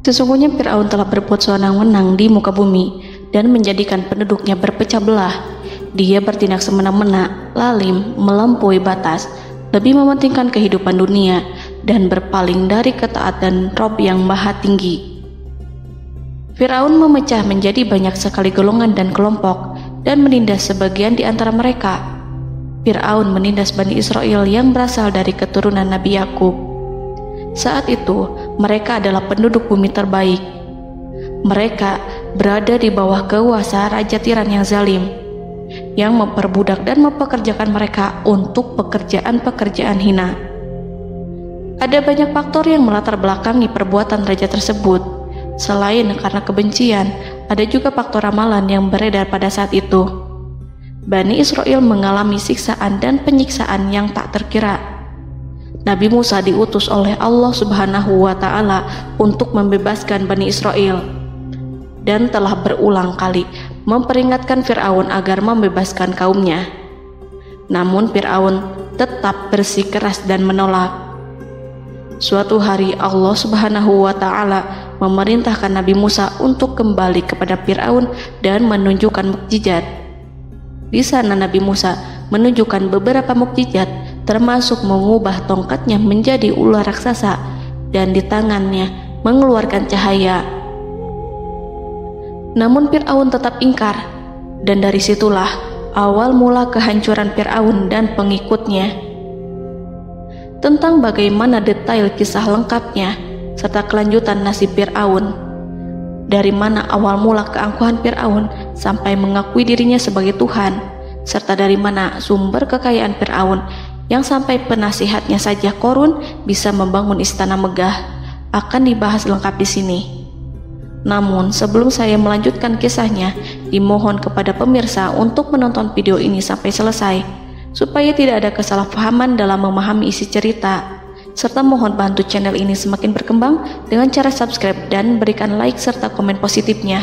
Sesungguhnya Fir'aun telah berbuat sewenang-wenang di muka bumi dan menjadikan penduduknya berpecah belah. Dia bertindak semena-mena, lalim, melampaui batas, lebih mementingkan kehidupan dunia dan berpaling dari ketaatan Rob yang Maha Tinggi. Fir'aun memecah menjadi banyak sekali golongan dan kelompok dan menindas sebagian di antara mereka. Fir'aun menindas Bani Israel yang berasal dari keturunan Nabi Yakub. Saat itu, mereka adalah penduduk bumi terbaik. Mereka berada di bawah kuasa Raja Tiran yang zalim, yang memperbudak dan mempekerjakan mereka untuk pekerjaan-pekerjaan hina. Ada banyak faktor yang melatar belakangi perbuatan raja tersebut. Selain karena kebencian, ada juga faktor ramalan yang beredar pada saat itu. Bani Israel mengalami siksaan dan penyiksaan yang tak terkira. Nabi Musa diutus oleh Allah Subhanahu wa Ta'ala untuk membebaskan Bani Israel dan telah berulang kali memperingatkan Fir'aun agar membebaskan kaumnya. Namun Fir'aun tetap bersikeras dan menolak. Suatu hari Allah Subhanahu wa Ta'ala memerintahkan Nabi Musa untuk kembali kepada Fir'aun dan menunjukkan mukjizat. Di sana Nabi Musa menunjukkan beberapa mukjizat, termasuk mengubah tongkatnya menjadi ular raksasa dan di tangannya mengeluarkan cahaya. Namun Fir'aun tetap ingkar, dan dari situlah awal mula kehancuran Fir'aun dan pengikutnya. Tentang bagaimana detail kisah lengkapnya serta kelanjutan nasib Fir'aun, dari mana awal mula keangkuhan Fir'aun sampai mengakui dirinya sebagai Tuhan, serta dari mana sumber kekayaan Fir'aun yang sampai penasihatnya saja Qorun bisa membangun istana megah, akan dibahas lengkap di sini. Namun sebelum saya melanjutkan kisahnya, dimohon kepada pemirsa untuk menonton video ini sampai selesai, supaya tidak ada kesalahpahaman dalam memahami isi cerita, serta mohon bantu channel ini semakin berkembang dengan cara subscribe dan berikan like serta komen positifnya.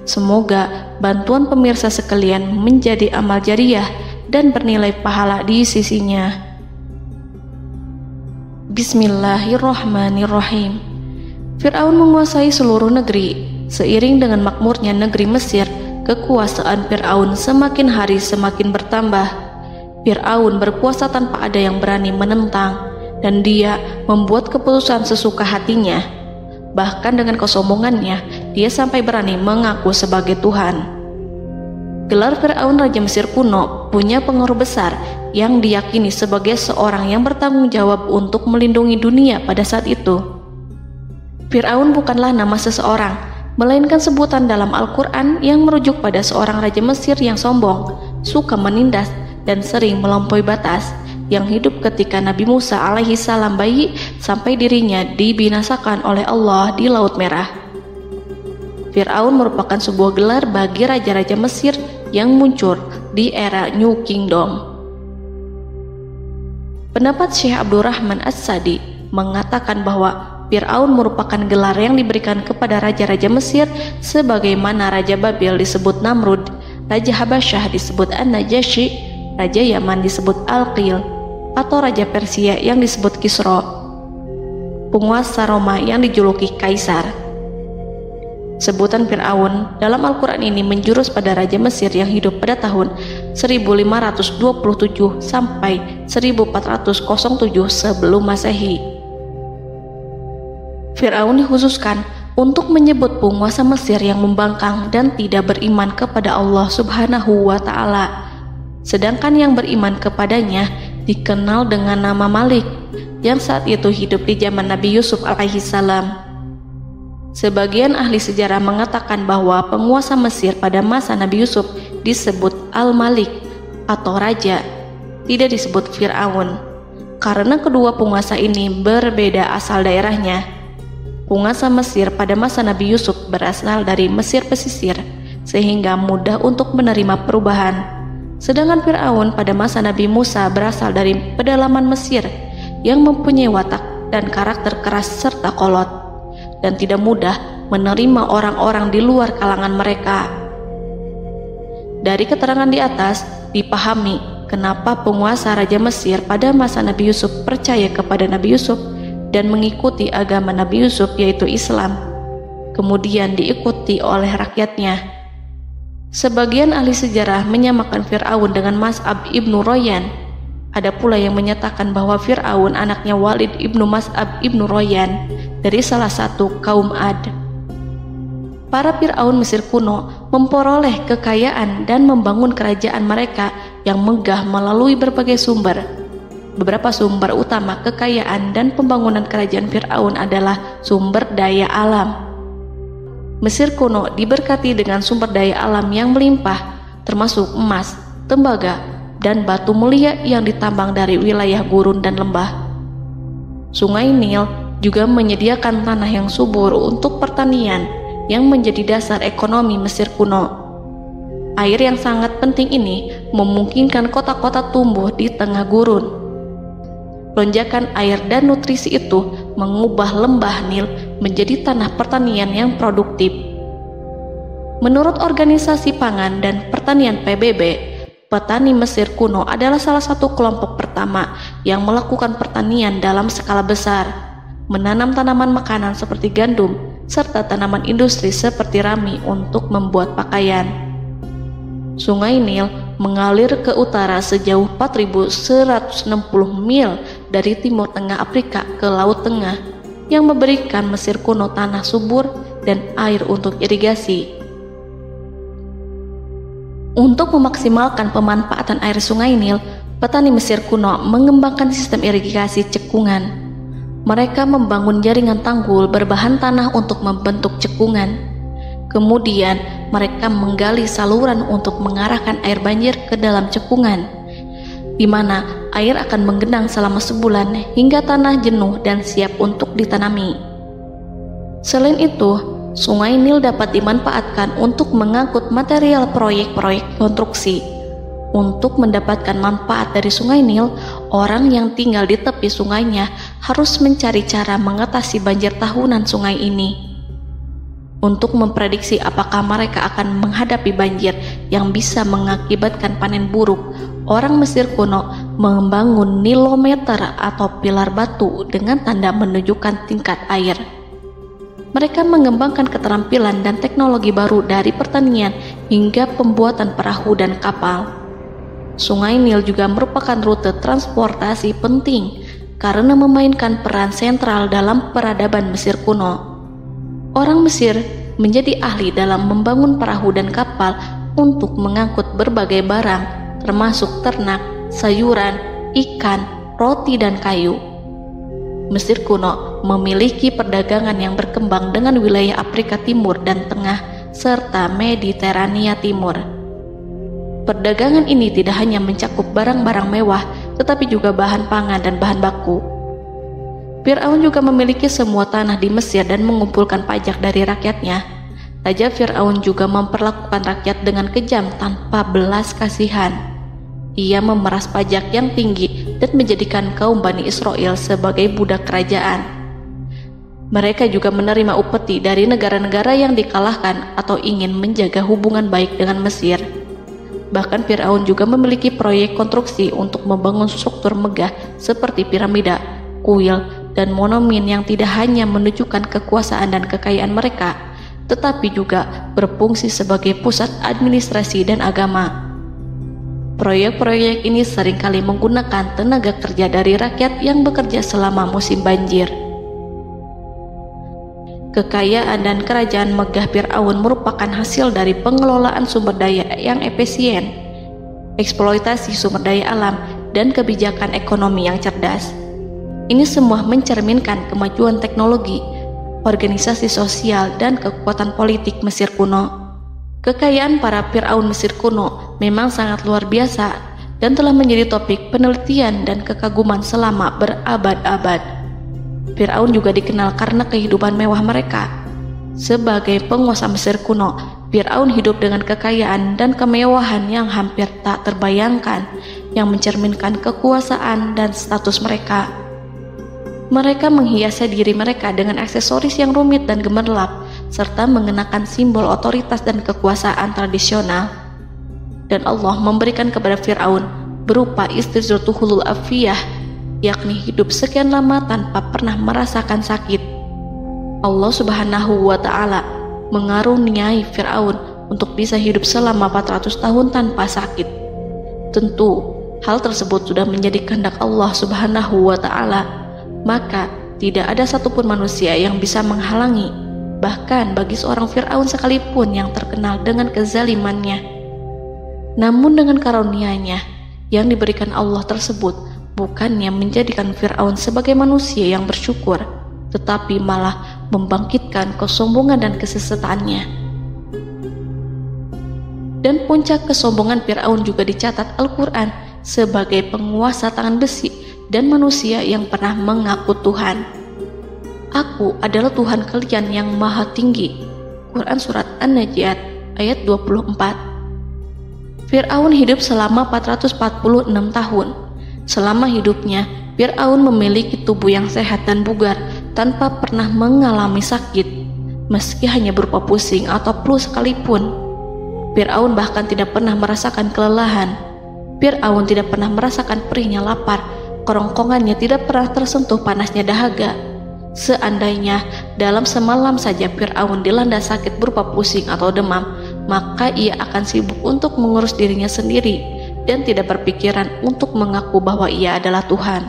Semoga bantuan pemirsa sekalian menjadi amal jariah dan bernilai pahala di sisinya. Bismillahirrahmanirrahim. Fir'aun menguasai seluruh negeri. Seiring dengan makmurnya negeri Mesir, kekuasaan Fir'aun semakin hari semakin bertambah. Fir'aun berkuasa tanpa ada yang berani menentang, dan dia membuat keputusan sesuka hatinya. Bahkan dengan kesombongannya, dia sampai berani mengaku sebagai Tuhan. Gelar Fir'aun Raja Mesir kuno punya pengaruh besar yang diyakini sebagai seorang yang bertanggung jawab untuk melindungi dunia pada saat itu. Fir'aun bukanlah nama seseorang, melainkan sebutan dalam Al-Quran yang merujuk pada seorang Raja Mesir yang sombong, suka menindas, dan sering melampaui batas, yang hidup ketika Nabi Musa alaihi salam bayi sampai dirinya dibinasakan oleh Allah di Laut Merah. Fir'aun merupakan sebuah gelar bagi raja-raja Mesir yang muncul di era New Kingdom. Pendapat Syekh Abdurrahman As-Sadi mengatakan bahwa Fir'aun merupakan gelar yang diberikan kepada raja-raja Mesir, sebagaimana Raja Babil disebut Namrud, Raja Habasyah disebut An-Najasyi, Raja Yaman disebut Al-Qil, atau Raja Persia yang disebut Kisra, penguasa Roma yang dijuluki Kaisar. Sebutan Fir'aun dalam Al-Quran ini menjurus pada Raja Mesir yang hidup pada tahun 1527 sampai 1407 sebelum Masehi. Fir'aun dikhususkan untuk menyebut penguasa Mesir yang membangkang dan tidak beriman kepada Allah Subhanahu wa Ta'ala, sedangkan yang beriman kepadanya dikenal dengan nama Malik, yang saat itu hidup di zaman Nabi Yusuf alaihi salam. Sebagian ahli sejarah mengatakan bahwa penguasa Mesir pada masa Nabi Yusuf disebut Al-Malik atau Raja, tidak disebut Fir'aun, karena kedua penguasa ini berbeda asal daerahnya. Penguasa Mesir pada masa Nabi Yusuf berasal dari Mesir pesisir, sehingga mudah untuk menerima perubahan. Sedangkan Fir'aun pada masa Nabi Musa berasal dari pedalaman Mesir yang mempunyai watak dan karakter keras serta kolot, dan tidak mudah menerima orang-orang di luar kalangan mereka. Dari keterangan di atas dipahami kenapa penguasa Raja Mesir pada masa Nabi Yusuf percaya kepada Nabi Yusuf dan mengikuti agama Nabi Yusuf, yaitu Islam. kemudian diikuti oleh rakyatnya. Sebagian ahli sejarah menyamakan Fir'aun dengan Mas'ab ibnu Royan. Ada pula yang menyatakan bahwa Fir'aun anaknya Walid ibnu Mas'ab ibnu Royan dari salah satu kaum Ad. Para Fir'aun Mesir kuno memperoleh kekayaan dan membangun kerajaan mereka yang megah melalui berbagai sumber. Beberapa sumber utama kekayaan dan pembangunan kerajaan Fir'aun adalah sumber daya alam. Mesir kuno diberkati dengan sumber daya alam yang melimpah, termasuk emas, tembaga, dan batu mulia yang ditambang dari wilayah gurun dan lembah. Sungai Nil juga menyediakan tanah yang subur untuk pertanian yang menjadi dasar ekonomi Mesir kuno. Air yang sangat penting ini memungkinkan kota-kota tumbuh di tengah gurun. Lonjakan air dan nutrisi itu mengubah lembah Nil menjadi tanah pertanian yang produktif. Menurut Organisasi Pangan dan Pertanian PBB, petani Mesir kuno adalah salah satu kelompok pertama yang melakukan pertanian dalam skala besar, menanam tanaman makanan seperti gandum, serta tanaman industri seperti rami untuk membuat pakaian. Sungai Nil mengalir ke utara sejauh 4.160 mil dari timur tengah Afrika ke Laut Tengah, yang memberikan Mesir kuno tanah subur dan air untuk irigasi. Untuk memaksimalkan pemanfaatan air Sungai Nil, petani Mesir kuno mengembangkan sistem irigasi cekungan. Mereka membangun jaringan tanggul berbahan tanah untuk membentuk cekungan. Kemudian mereka menggali saluran untuk mengarahkan air banjir ke dalam cekungan, di mana air akan menggenang selama sebulan hingga tanah jenuh dan siap untuk ditanami. Selain itu, Sungai Nil dapat dimanfaatkan untuk mengangkut material proyek-proyek konstruksi. Untuk mendapatkan manfaat dari Sungai Nil, orang yang tinggal di tepi sungainya harus mencari cara mengatasi banjir tahunan sungai ini. Untuk memprediksi apakah mereka akan menghadapi banjir yang bisa mengakibatkan panen buruk, orang Mesir kuno membangun nilometer atau pilar batu dengan tanda menunjukkan tingkat air. Mereka mengembangkan keterampilan dan teknologi baru dari pertanian hingga pembuatan perahu dan kapal. Sungai Nil juga merupakan rute transportasi penting karena memainkan peran sentral dalam peradaban Mesir kuno. Orang Mesir menjadi ahli dalam membangun perahu dan kapal untuk mengangkut berbagai barang, termasuk ternak, sayuran, ikan, roti, dan kayu. Mesir kuno memiliki perdagangan yang berkembang dengan wilayah Afrika Timur dan Tengah serta Mediterania Timur. Perdagangan ini tidak hanya mencakup barang-barang mewah, tetapi juga bahan pangan dan bahan baku. Fir'aun juga memiliki semua tanah di Mesir dan mengumpulkan pajak dari rakyatnya. Raja Fir'aun juga memperlakukan rakyat dengan kejam tanpa belas kasihan. Ia memeras pajak yang tinggi dan menjadikan kaum Bani Israel sebagai budak kerajaan. Mereka juga menerima upeti dari negara-negara yang dikalahkan atau ingin menjaga hubungan baik dengan Mesir. Bahkan Fir'aun juga memiliki proyek konstruksi untuk membangun struktur megah seperti piramida, kuil, dan monumen yang tidak hanya menunjukkan kekuasaan dan kekayaan mereka, tetapi juga berfungsi sebagai pusat administrasi dan agama. Proyek-proyek ini seringkali menggunakan tenaga kerja dari rakyat yang bekerja selama musim banjir. Kekayaan dan kerajaan megah Fir'aun merupakan hasil dari pengelolaan sumber daya yang efisien, eksploitasi sumber daya alam, dan kebijakan ekonomi yang cerdas. Ini semua mencerminkan kemajuan teknologi, organisasi sosial, dan kekuatan politik Mesir kuno. Kekayaan para Fir'aun Mesir kuno memang sangat luar biasa dan telah menjadi topik penelitian dan kekaguman selama berabad-abad. Fir'aun juga dikenal karena kehidupan mewah mereka. Sebagai penguasa Mesir kuno, Fir'aun hidup dengan kekayaan dan kemewahan yang hampir tak terbayangkan, yang mencerminkan kekuasaan dan status mereka. Mereka menghiasi diri mereka dengan aksesoris yang rumit dan gemerlap, serta mengenakan simbol otoritas dan kekuasaan tradisional. Dan Allah memberikan kepada Fir'aun berupa istidratuhul afiyah, yakni hidup sekian lama tanpa pernah merasakan sakit. Allah Subhanahu wa Ta'ala mengaruniai Fir'aun untuk bisa hidup selama 400 tahun tanpa sakit. Tentu hal tersebut sudah menjadi kehendak Allah Subhanahu wa Ta'ala, maka tidak ada satupun manusia yang bisa menghalangi, bahkan bagi seorang Fir'aun sekalipun yang terkenal dengan kezalimannya. Namun dengan karunia-Nya yang diberikan Allah tersebut bukannya menjadikan Fir'aun sebagai manusia yang bersyukur, tetapi malah membangkitkan kesombongan dan kesesataannya. Dan puncak kesombongan Fir'aun juga dicatat Al-Quran sebagai penguasa tangan besi dan manusia yang pernah mengaku Tuhan. Aku adalah Tuhan kalian yang maha tinggi. Quran Surat An-Najiat ayat 24. Fir'aun hidup selama 446 tahun. Selama hidupnya, Fir'aun memiliki tubuh yang sehat dan bugar tanpa pernah mengalami sakit, meski hanya berupa pusing atau flu sekalipun. Fir'aun bahkan tidak pernah merasakan kelelahan. Fir'aun tidak pernah merasakan perihnya lapar, kerongkongannya tidak pernah tersentuh panasnya dahaga. Seandainya dalam semalam saja Fir'aun dilanda sakit berupa pusing atau demam, maka ia akan sibuk untuk mengurus dirinya sendiri dan tidak berpikiran untuk mengaku bahwa ia adalah Tuhan.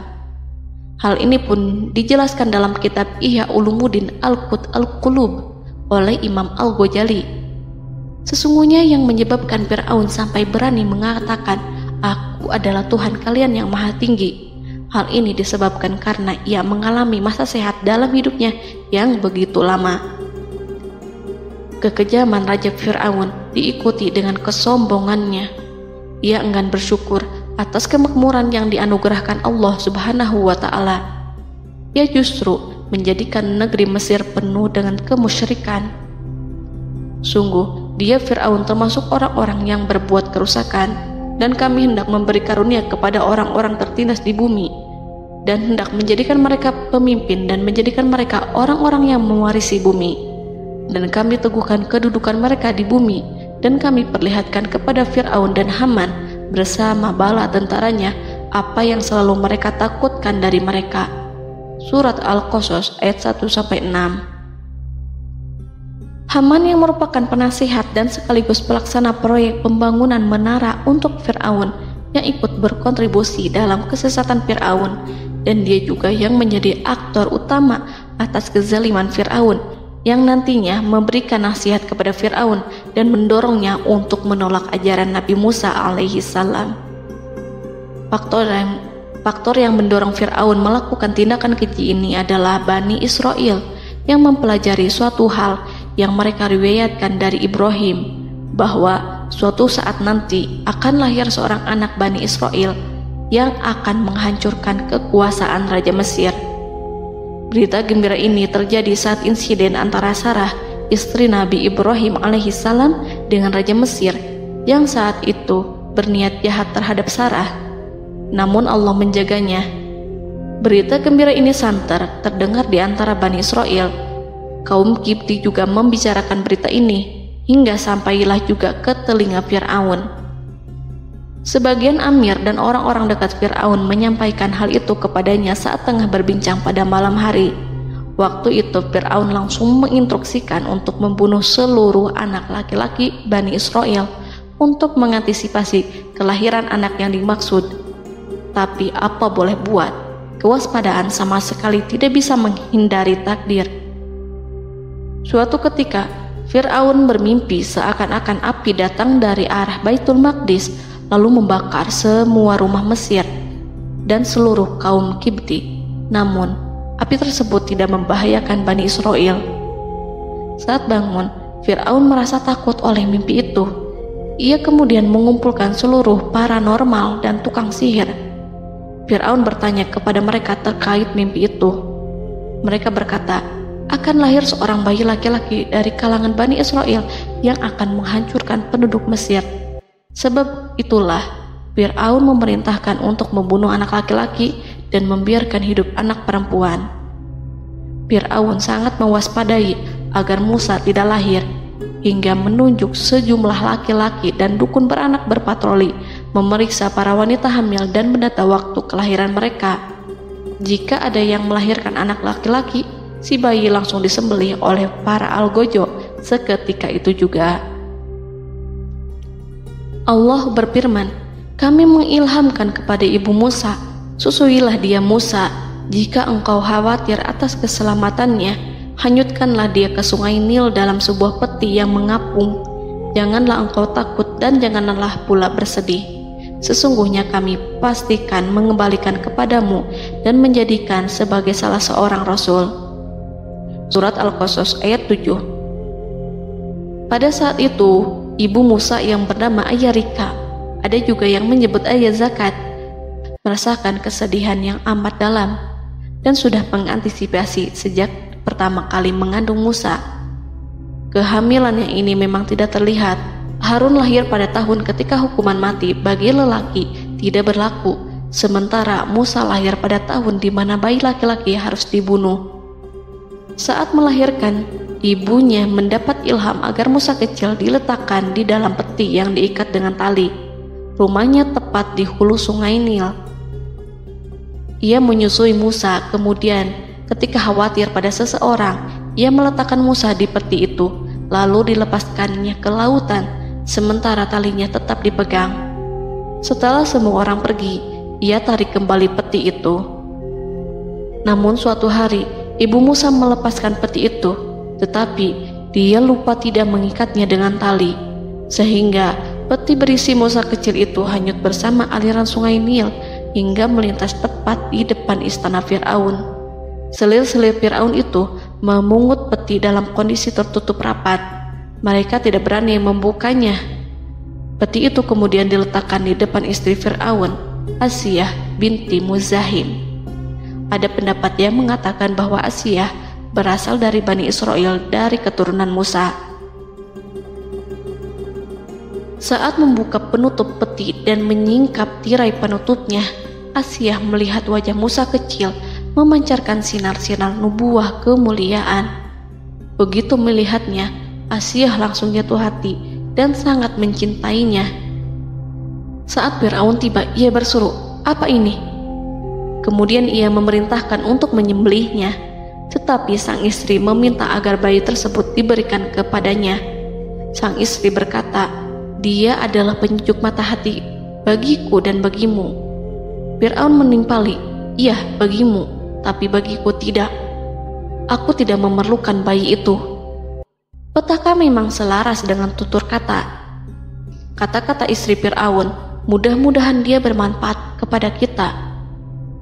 Hal ini pun dijelaskan dalam kitab Ihya Ulumuddin Al-Qut Al-Qulub oleh Imam Al-Ghazali. Sesungguhnya yang menyebabkan Fir'aun sampai berani mengatakan, "Aku adalah Tuhan kalian yang maha tinggi," hal ini disebabkan karena ia mengalami masa sehat dalam hidupnya yang begitu lama. Kekejaman Raja Fir'aun diikuti dengan kesombongannya. Ia enggan bersyukur atas kemakmuran yang dianugerahkan Allah Subhanahu wa Ta'ala. Ia justru menjadikan negeri Mesir penuh dengan kemusyrikan. Sungguh, dia Fir'aun termasuk orang-orang yang berbuat kerusakan, dan kami hendak memberi karunia kepada orang-orang tertindas di bumi, dan hendak menjadikan mereka pemimpin dan menjadikan mereka orang-orang yang mewarisi bumi. Dan kami teguhkan kedudukan mereka di bumi, dan kami perlihatkan kepada Fir'aun dan Haman bersama bala tentaranya apa yang selalu mereka takutkan dari mereka. Surat Al-Qasas ayat 1-6. Haman yang merupakan penasihat dan sekaligus pelaksana proyek pembangunan menara untuk Fir'aun yang ikut berkontribusi dalam kesesatan Fir'aun, dan dia juga yang menjadi aktor utama atas kezaliman Fir'aun yang nantinya memberikan nasihat kepada Fir'aun dan mendorongnya untuk menolak ajaran Nabi Musa alaihi salam. Faktor yang mendorong Fir'aun melakukan tindakan keji ini adalah Bani Israel yang mempelajari suatu hal yang mereka riwayatkan dari Ibrahim, bahwa suatu saat nanti akan lahir seorang anak Bani Israel yang akan menghancurkan kekuasaan Raja Mesir. Berita gembira ini terjadi saat insiden antara Sarah, istri Nabi Ibrahim alaihissalam, dengan Raja Mesir yang saat itu berniat jahat terhadap Sarah. Namun Allah menjaganya. Berita gembira ini santer terdengar di antara Bani Israel. Kaum Kipti juga membicarakan berita ini, hingga sampailah juga ke telinga Fir'aun. Sebagian amir dan orang-orang dekat Fir'aun menyampaikan hal itu kepadanya saat tengah berbincang pada malam hari. Waktu itu Fir'aun langsung menginstruksikan untuk membunuh seluruh anak laki-laki Bani Israel untuk mengantisipasi kelahiran anak yang dimaksud. Tapi apa boleh buat, kewaspadaan sama sekali tidak bisa menghindari takdir. Suatu ketika Fir'aun bermimpi seakan-akan api datang dari arah Baitul Maqdis lalu membakar semua rumah Mesir dan seluruh kaum Kipti. Namun, api tersebut tidak membahayakan Bani Israel. Saat bangun, Fir'aun merasa takut oleh mimpi itu. Ia kemudian mengumpulkan seluruh paranormal dan tukang sihir. Fir'aun bertanya kepada mereka terkait mimpi itu. Mereka berkata, akan lahir seorang bayi laki-laki dari kalangan Bani Israel yang akan menghancurkan penduduk Mesir. Sebab itulah Fir'aun memerintahkan untuk membunuh anak laki-laki dan membiarkan hidup anak perempuan. Fir'aun sangat mewaspadai agar Musa tidak lahir, hingga menunjuk sejumlah laki-laki dan dukun beranak berpatroli memeriksa para wanita hamil dan mendata waktu kelahiran mereka. Jika ada yang melahirkan anak laki-laki, si bayi langsung disembelih oleh para algojo seketika itu juga. Allah berfirman, kami mengilhamkan kepada ibu Musa, susuilah dia Musa, jika engkau khawatir atas keselamatannya, hanyutkanlah dia ke sungai Nil dalam sebuah peti yang mengapung. Janganlah engkau takut dan janganlah pula bersedih. Sesungguhnya kami pastikan mengembalikan kepadamu dan menjadikan sebagai salah seorang rasul. Surat Al-Qasas ayat 7. Pada saat itu, ibu Musa yang bernama Ayarika, ada juga yang menyebut Ayah Zakat, merasakan kesedihan yang amat dalam dan sudah mengantisipasi sejak pertama kali mengandung Musa. Kehamilan yang ini memang tidak terlihat. Harun lahir pada tahun ketika hukuman mati bagi lelaki tidak berlaku, sementara Musa lahir pada tahun di mana bayi laki-laki harus dibunuh. Saat melahirkan, ibunya mendapat ilham agar Musa kecil diletakkan di dalam peti yang diikat dengan tali. Rumahnya tepat di hulu sungai Nil. Ia menyusui Musa, kemudian ketika khawatir pada seseorang, ia meletakkan Musa di peti itu, lalu dilepaskannya ke lautan, sementara talinya tetap dipegang. Setelah semua orang pergi, ia tarik kembali peti itu. Namun suatu hari, ibu Musa melepaskan peti itu, tetapi dia lupa tidak mengikatnya dengan tali, sehingga peti berisi Musa kecil itu hanyut bersama aliran sungai Nil hingga melintas tepat di depan istana Fir'aun. Selir-selir Fir'aun itu memungut peti dalam kondisi tertutup rapat. Mereka tidak berani membukanya. Peti itu kemudian diletakkan di depan istri Fir'aun, Asiyah binti Muzahim. Ada pendapat yang mengatakan bahwa Asiyah berasal dari Bani Israel dari keturunan Musa. Saat membuka penutup peti dan menyingkap tirai penutupnya, Asiyah melihat wajah Musa kecil memancarkan sinar-sinar nubuah kemuliaan. Begitu melihatnya, Asiyah langsung jatuh hati dan sangat mencintainya. Saat Fir'aun tiba, ia berseru, "Apa ini?" Kemudian ia memerintahkan untuk menyembelihnya, tetapi sang istri meminta agar bayi tersebut diberikan kepadanya. Sang istri berkata, "Dia adalah penyejuk mata hati bagiku dan bagimu." Fir'aun menimpali, "Iya, bagimu, tapi bagiku tidak. Aku tidak memerlukan bayi itu." Petaka memang selaras dengan tutur kata. Kata-kata istri Fir'aun, mudah-mudahan dia bermanfaat kepada kita.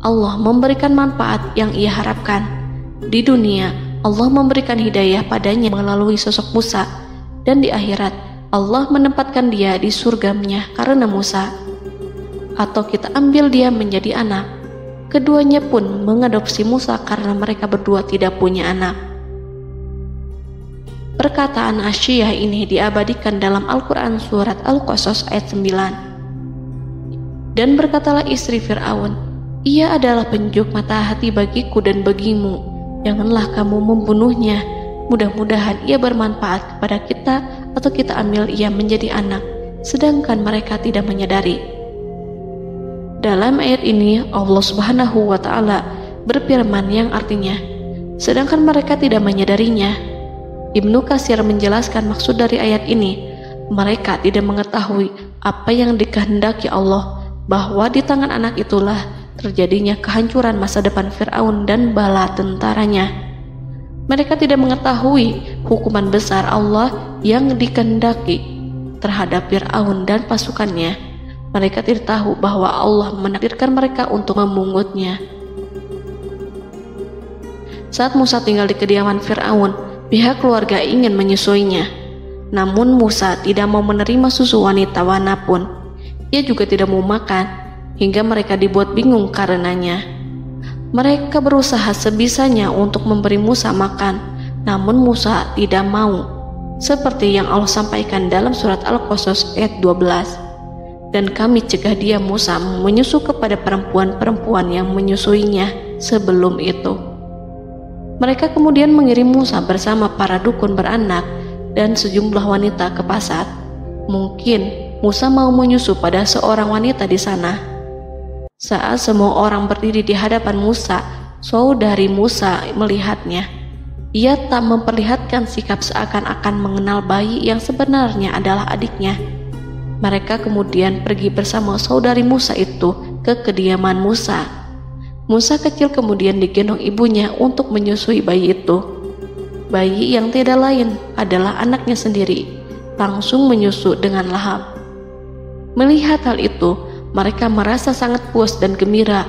Allah memberikan manfaat yang ia harapkan. Di dunia, Allah memberikan hidayah padanya melalui sosok Musa, dan di akhirat, Allah menempatkan dia di surganya karena Musa. Atau kita ambil dia menjadi anak. Keduanya pun mengadopsi Musa karena mereka berdua tidak punya anak. Perkataan Asiyah ini diabadikan dalam Al-Quran surat Al-Qasas ayat 9. Dan berkatalah istri Fir'aun, "Ia adalah penyejuk mata hati bagiku dan bagimu. Janganlah kamu membunuhnya. Mudah-mudahan ia bermanfaat kepada kita, atau kita ambil ia menjadi anak, sedangkan mereka tidak menyadari." Dalam ayat ini Allah Subhanahu wa Ta'ala berfirman yang artinya, sedangkan mereka tidak menyadarinya. Ibnu Katsir menjelaskan maksud dari ayat ini, mereka tidak mengetahui apa yang dikehendaki Allah, bahwa di tangan anak itulah terjadinya kehancuran masa depan Fir'aun dan bala tentaranya. Mereka tidak mengetahui hukuman besar Allah yang dikehendaki terhadap Fir'aun dan pasukannya. Mereka tidak tahu bahwa Allah menakdirkan mereka untuk memungutnya. Saat Musa tinggal di kediaman Fir'aun, pihak keluarga ingin menyusuinya. Namun Musa tidak mau menerima susu wanita manapun. Ia juga tidak mau makan, hingga mereka dibuat bingung karenanya. Mereka berusaha sebisanya untuk memberi Musa makan, namun Musa tidak mau. Seperti yang Allah sampaikan dalam surat Al-Qasas ayat 12. Dan kami cegah dia Musa menyusu kepada perempuan-perempuan yang menyusuinya sebelum itu. Mereka kemudian mengirim Musa bersama para dukun beranak dan sejumlah wanita ke pasar. Mungkin Musa mau menyusu pada seorang wanita di sana. Saat semua orang berdiri di hadapan Musa, saudari Musa melihatnya. Ia tak memperlihatkan sikap seakan-akan mengenal bayi yang sebenarnya adalah adiknya. Mereka kemudian pergi bersama saudari Musa itu ke kediaman Musa. Musa kecil kemudian digendong ibunya untuk menyusui bayi itu. Bayi yang tidak lain adalah anaknya sendiri, langsung menyusu dengan lahap. Melihat hal itu, mereka merasa sangat puas dan gembira.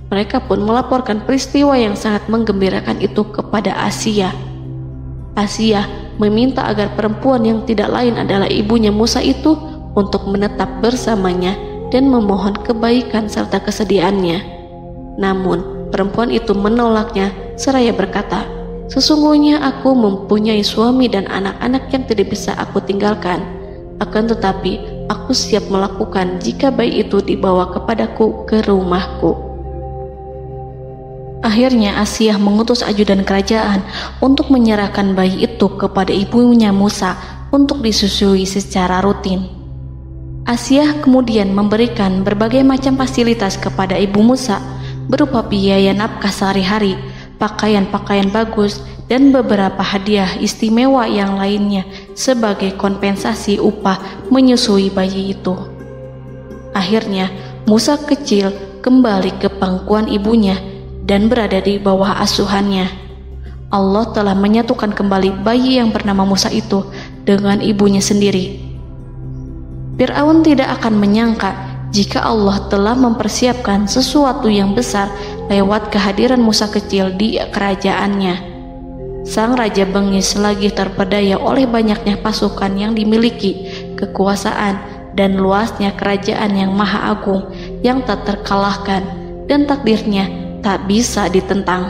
Mereka pun melaporkan peristiwa yang sangat menggembirakan itu kepada Asia. Asia meminta agar perempuan yang tidak lain adalah ibunya Musa itu untuk menetap bersamanya dan memohon kebaikan serta kesediaannya. Namun, perempuan itu menolaknya seraya berkata, "Sesungguhnya aku mempunyai suami dan anak-anak yang tidak bisa aku tinggalkan. Akan tetapi, aku siap melakukan jika bayi itu dibawa kepadaku ke rumahku." Akhirnya Asia mengutus ajudan kerajaan untuk menyerahkan bayi itu kepada ibunya Musa untuk disusui secara rutin. Asia kemudian memberikan berbagai macam fasilitas kepada ibu Musa, berupa biaya nafkah sehari-hari, pakaian-pakaian bagus, dan beberapa hadiah istimewa yang lainnya sebagai kompensasi upah menyusui bayi itu. Akhirnya, Musa kecil kembali ke pangkuan ibunya dan berada di bawah asuhannya. Allah telah menyatukan kembali bayi yang bernama Musa itu dengan ibunya sendiri. Fir'aun tidak akan menyangka jika Allah telah mempersiapkan sesuatu yang besar lewat kehadiran Musa kecil di kerajaannya. Sang raja bengis lagi terpedaya oleh banyaknya pasukan yang dimiliki, kekuasaan dan luasnya kerajaan yang maha agung yang tak terkalahkan dan takdirnya tak bisa ditentang.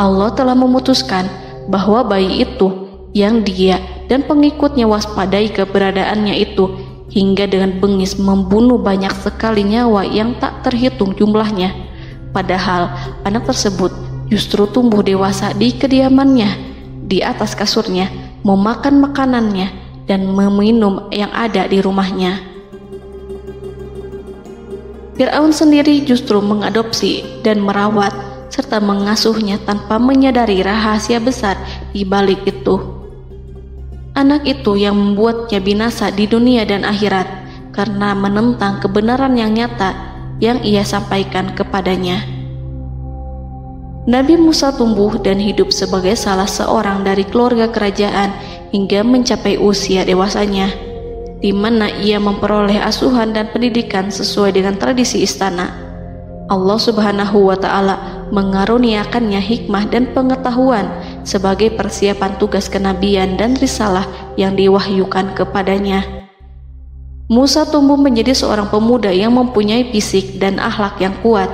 Allah telah memutuskan bahwa bayi itu yang dia dan pengikutnya waspadai keberadaannya itu hingga dengan bengis membunuh banyak sekali nyawa yang tak terhitung jumlahnya. Padahal anak tersebut justru tumbuh dewasa di kediamannya, di atas kasurnya, memakan makanannya dan meminum yang ada di rumahnya. Fir'aun sendiri justru mengadopsi dan merawat serta mengasuhnya tanpa menyadari rahasia besar di balik itu. Anak itu yang membuatnya binasa di dunia dan akhirat karena menentang kebenaran yang nyata yang ia sampaikan kepadanya. Nabi Musa tumbuh dan hidup sebagai salah seorang dari keluarga kerajaan hingga mencapai usia dewasanya, di mana ia memperoleh asuhan dan pendidikan sesuai dengan tradisi istana. Allah Subhanahu wa Ta'ala mengaruniakannya hikmah dan pengetahuan sebagai persiapan tugas kenabian dan risalah yang diwahyukan kepadanya. Musa tumbuh menjadi seorang pemuda yang mempunyai fisik dan akhlak yang kuat.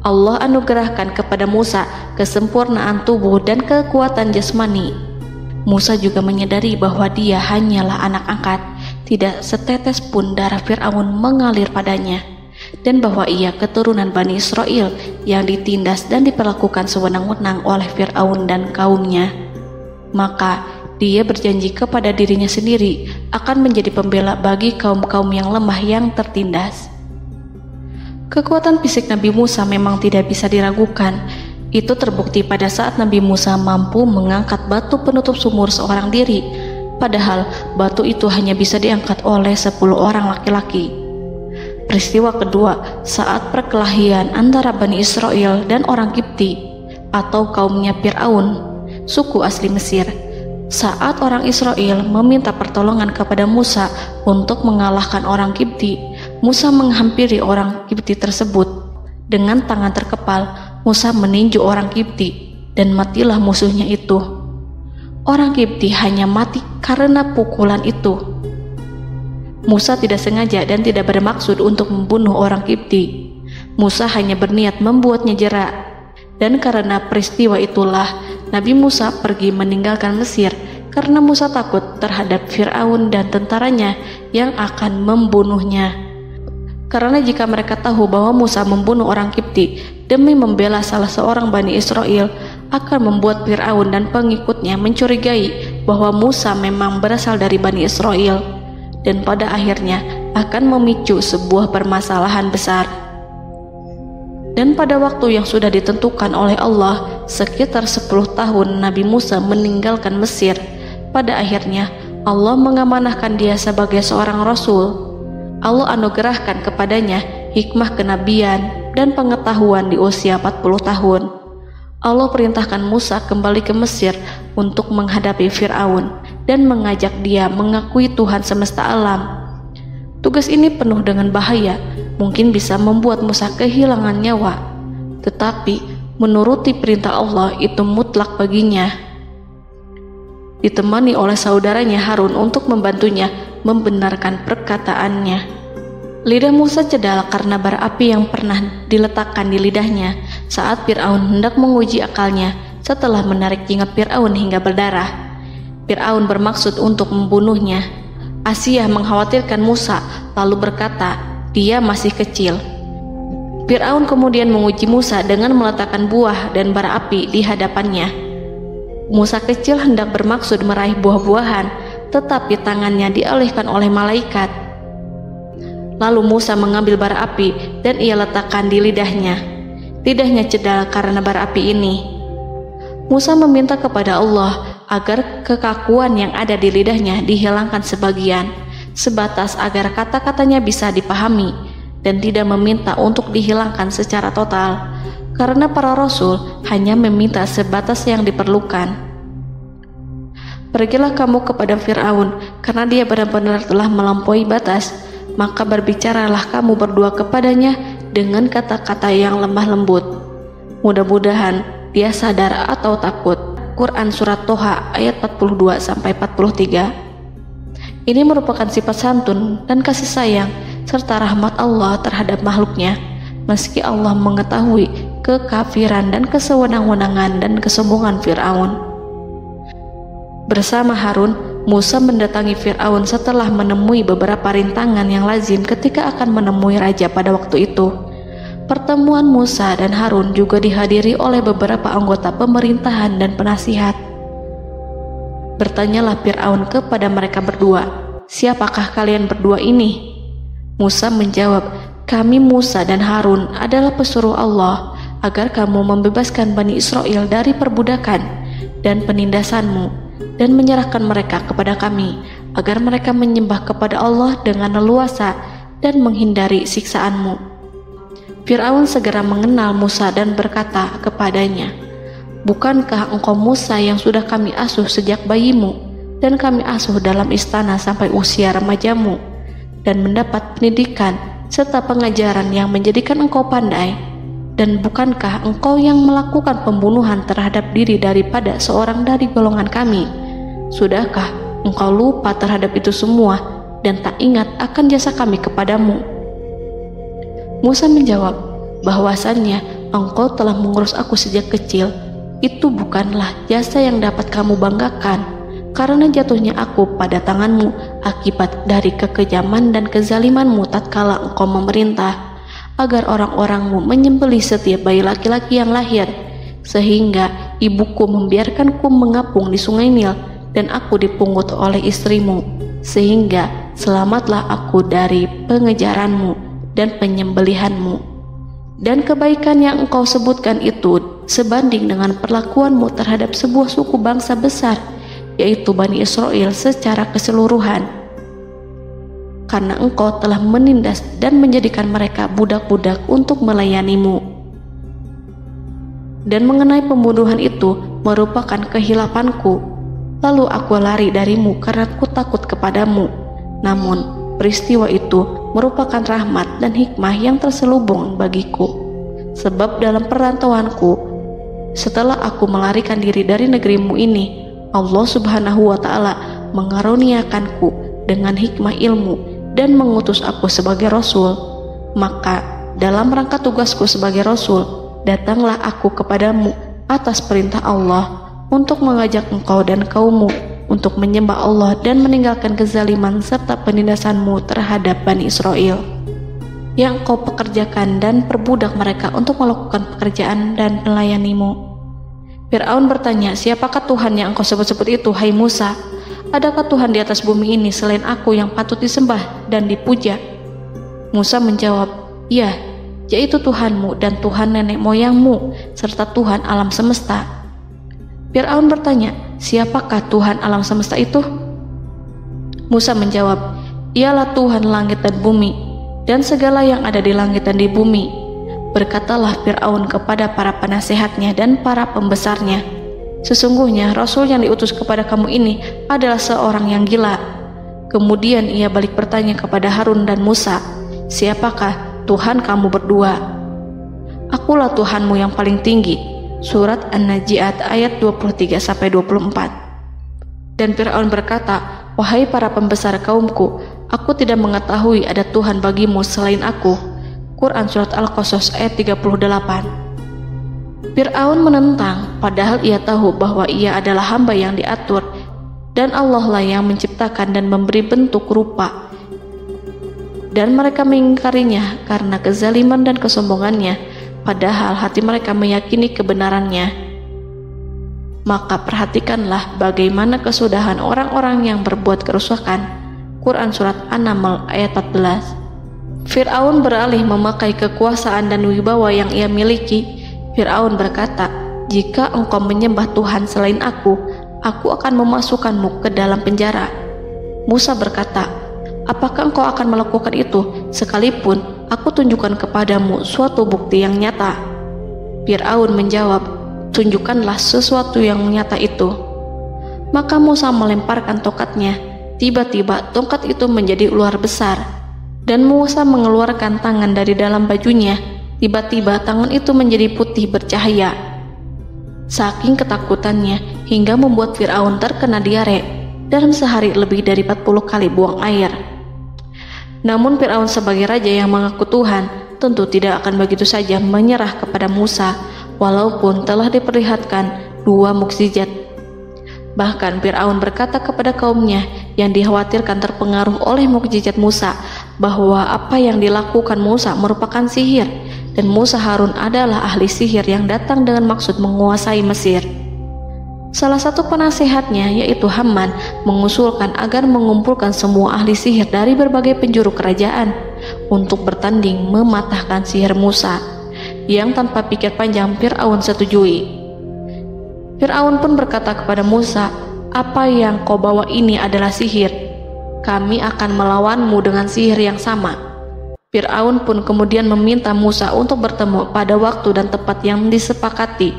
Allah anugerahkan kepada Musa kesempurnaan tubuh dan kekuatan jasmani. Musa juga menyadari bahwa dia hanyalah anak angkat, tidak setetes pun darah Fir'aun mengalir padanya, dan bahwa ia keturunan Bani Israel yang ditindas dan diperlakukan sewenang-wenang oleh Fir'aun dan kaumnya. Maka dia berjanji kepada dirinya sendiri akan menjadi pembela bagi kaum-kaum yang lemah yang tertindas. Kekuatan fisik Nabi Musa memang tidak bisa diragukan. Itu terbukti pada saat Nabi Musa mampu mengangkat batu penutup sumur seorang diri, padahal batu itu hanya bisa diangkat oleh 10 orang laki-laki. Peristiwa kedua saat perkelahian antara Bani Israel dan orang Kipti atau kaumnya Fir'aun, suku asli Mesir. Saat orang Israel meminta pertolongan kepada Musa untuk mengalahkan orang Kipti, Musa menghampiri orang Kipti tersebut. Dengan tangan terkepal, Musa meninju orang Kipti dan matilah musuhnya itu. Orang Kipti hanya mati karena pukulan itu. Musa tidak sengaja dan tidak bermaksud untuk membunuh orang Kipti. Musa hanya berniat membuatnya jera. Dan karena peristiwa itulah Nabi Musa pergi meninggalkan Mesir karena Musa takut terhadap Fir'aun dan tentaranya yang akan membunuhnya. Karena jika mereka tahu bahwa Musa membunuh orang Kipti demi membela salah seorang Bani Israel, akan membuat Fir'aun dan pengikutnya mencurigai bahwa Musa memang berasal dari Bani Israel, dan pada akhirnya akan memicu sebuah permasalahan besar. Dan pada waktu yang sudah ditentukan oleh Allah, sekitar 10 tahun Nabi Musa meninggalkan Mesir. Pada akhirnya Allah mengamanahkan dia sebagai seorang rasul. Allah anugerahkan kepadanya hikmah kenabian dan pengetahuan di usia 40 tahun. Allah perintahkan Musa kembali ke Mesir untuk menghadapi Fir'aun dan mengajak dia mengakui Tuhan semesta alam. Tugas ini penuh dengan bahaya, mungkin bisa membuat Musa kehilangan nyawa, tetapi menuruti perintah Allah itu mutlak baginya. Ditemani oleh saudaranya Harun untuk membantunya membenarkan perkataannya. Lidah Musa cedal karena bara api yang pernah diletakkan di lidahnya saat Fir'aun hendak menguji akalnya setelah menarik jingat Fir'aun hingga berdarah. Fir'aun bermaksud untuk membunuhnya. Asyah mengkhawatirkan Musa lalu berkata, dia masih kecil. Fir'aun kemudian menguji Musa dengan meletakkan buah dan bara api di hadapannya. Musa kecil hendak bermaksud meraih buah-buahan, tetapi tangannya dialihkan oleh malaikat. Lalu Musa mengambil bara api dan ia letakkan di lidahnya. Lidahnya cedal karena bara api ini. Musa meminta kepada Allah agar kekakuan yang ada di lidahnya dihilangkan sebagian, sebatas agar kata-katanya bisa dipahami, dan tidak meminta untuk dihilangkan secara total, karena para rasul hanya meminta sebatas yang diperlukan. Pergilah kamu kepada Fir'aun, karena dia benar-benar telah melampaui batas, maka berbicaralah kamu berdua kepadanya dengan kata-kata yang lemah lembut. Mudah-mudahan dia sadar atau takut. Quran Surat Toha ayat 42-43. Ini merupakan sifat santun dan kasih sayang serta rahmat Allah terhadap makhluknya, meski Allah mengetahui kekafiran dan kesewenang-wenangan dan kesombongan Fir'aun. Bersama Harun, Musa mendatangi Fir'aun setelah menemui beberapa rintangan yang lazim ketika akan menemui raja pada waktu itu. Pertemuan Musa dan Harun juga dihadiri oleh beberapa anggota pemerintahan dan penasihat. Bertanyalah Fir'aun kepada mereka berdua, siapakah kalian berdua ini? Musa menjawab, kami Musa dan Harun adalah pesuruh Allah agar kamu membebaskan Bani Israel dari perbudakan dan penindasanmu dan menyerahkan mereka kepada kami agar mereka menyembah kepada Allah dengan leluasa dan menghindari siksaanmu. Fir'aun segera mengenal Musa dan berkata kepadanya, bukankah engkau Musa yang sudah kami asuh sejak bayimu dan kami asuh dalam istana sampai usia remajamu dan mendapat pendidikan serta pengajaran yang menjadikan engkau pandai? Dan bukankah engkau yang melakukan pembunuhan terhadap diri daripada seorang dari golongan kami? Sudahkah engkau lupa terhadap itu semua dan tak ingat akan jasa kami kepadamu? Musa menjawab, bahwasannya engkau telah mengurus aku sejak kecil. Itu bukanlah jasa yang dapat kamu banggakan, karena jatuhnya aku pada tanganmu akibat dari kekejaman dan kezalimanmu tatkala engkau memerintah agar orang-orangmu menyembelih setiap bayi laki-laki yang lahir, sehingga ibuku membiarkanku mengapung di sungai Nil dan aku dipungut oleh istrimu, sehingga selamatlah aku dari pengejaranmu dan penyembelihanmu. Dan kebaikan yang engkau sebutkan itu sebanding dengan perlakuanmu terhadap sebuah suku bangsa besar, yaitu Bani Israel secara keseluruhan, karena engkau telah menindas dan menjadikan mereka budak-budak untuk melayanimu. Dan mengenai pembunuhan itu merupakan kehilafanku, lalu aku lari darimu karena aku takut kepadamu. Namun peristiwa itu merupakan rahmat dan hikmah yang terselubung bagiku, sebab dalam perantauanku setelah aku melarikan diri dari negerimu ini, Allah Subhanahu wa Ta'ala mengaruniakanku dengan hikmah ilmu dan mengutus aku sebagai rasul. Maka dalam rangka tugasku sebagai rasul, datanglah aku kepadamu atas perintah Allah untuk mengajak engkau dan kaummu untuk menyembah Allah dan meninggalkan kezaliman serta penindasanmu terhadap Bani Israel yang kau pekerjakan dan perbudak mereka untuk melakukan pekerjaan dan melayanimu. Fir'aun bertanya, siapakah Tuhan yang engkau sebut-sebut itu, hai Musa? Adakah Tuhan di atas bumi ini selain aku yang patut disembah dan dipuja? Musa menjawab, ya, yaitu Tuhanmu dan Tuhan nenek moyangmu, serta Tuhan alam semesta. Fir'aun bertanya, siapakah Tuhan alam semesta itu? Musa menjawab, ialah Tuhan langit dan bumi, dan segala yang ada di langit dan di bumi. Berkatalah Fir'aun kepada para penasehatnya dan para pembesarnya, sesungguhnya Rasul yang diutus kepada kamu ini adalah seorang yang gila. Kemudian ia balik bertanya kepada Harun dan Musa, siapakah Tuhan kamu berdua? Akulah Tuhanmu yang paling tinggi. Surat An-Najiat ayat 23-24. Dan Fir'aun berkata, wahai para pembesar kaumku, aku tidak mengetahui ada Tuhan bagimu selain aku. Quran Surat Al-Qasas ayat 38. Fir'aun menentang, padahal ia tahu bahwa ia adalah hamba yang diatur, dan Allah lah yang menciptakan dan memberi bentuk rupa. Dan mereka mengingkarinya karena kezaliman dan kesombongannya, padahal hati mereka meyakini kebenarannya. Maka perhatikanlah bagaimana kesudahan orang-orang yang berbuat kerusakan. Quran Surat An-Naml ayat 14. Fir'aun beralih memakai kekuasaan dan wibawa yang ia miliki. Fir'aun berkata, jika engkau menyembah Tuhan selain aku akan memasukkanmu ke dalam penjara. Musa berkata, apakah engkau akan melakukan itu sekalipun aku tunjukkan kepadamu suatu bukti yang nyata? Fir'aun menjawab, tunjukkanlah sesuatu yang nyata itu. Maka Musa melemparkan tongkatnya. Tiba-tiba tongkat itu menjadi ular besar, dan Musa mengeluarkan tangan dari dalam bajunya. Tiba-tiba tangan itu menjadi putih bercahaya. Saking ketakutannya hingga membuat Fir'aun terkena diare. Dalam sehari lebih dari 40 kali buang air. Namun Fir'aun sebagai raja yang mengaku Tuhan tentu tidak akan begitu saja menyerah kepada Musa, walaupun telah diperlihatkan 2 mukjizat. Bahkan Fir'aun berkata kepada kaumnya yang dikhawatirkan terpengaruh oleh mukjizat Musa, bahwa apa yang dilakukan Musa merupakan sihir, dan Musa Harun adalah ahli sihir yang datang dengan maksud menguasai Mesir. Salah satu penasehatnya, yaitu Haman, mengusulkan agar mengumpulkan semua ahli sihir dari berbagai penjuru kerajaan untuk bertanding mematahkan sihir Musa, yang tanpa pikir panjang Fir'aun setujui. Fir'aun pun berkata kepada Musa, apa yang kau bawa ini adalah sihir. Kami akan melawanmu dengan sihir yang sama. Fir'aun pun kemudian meminta Musa untuk bertemu pada waktu dan tempat yang disepakati,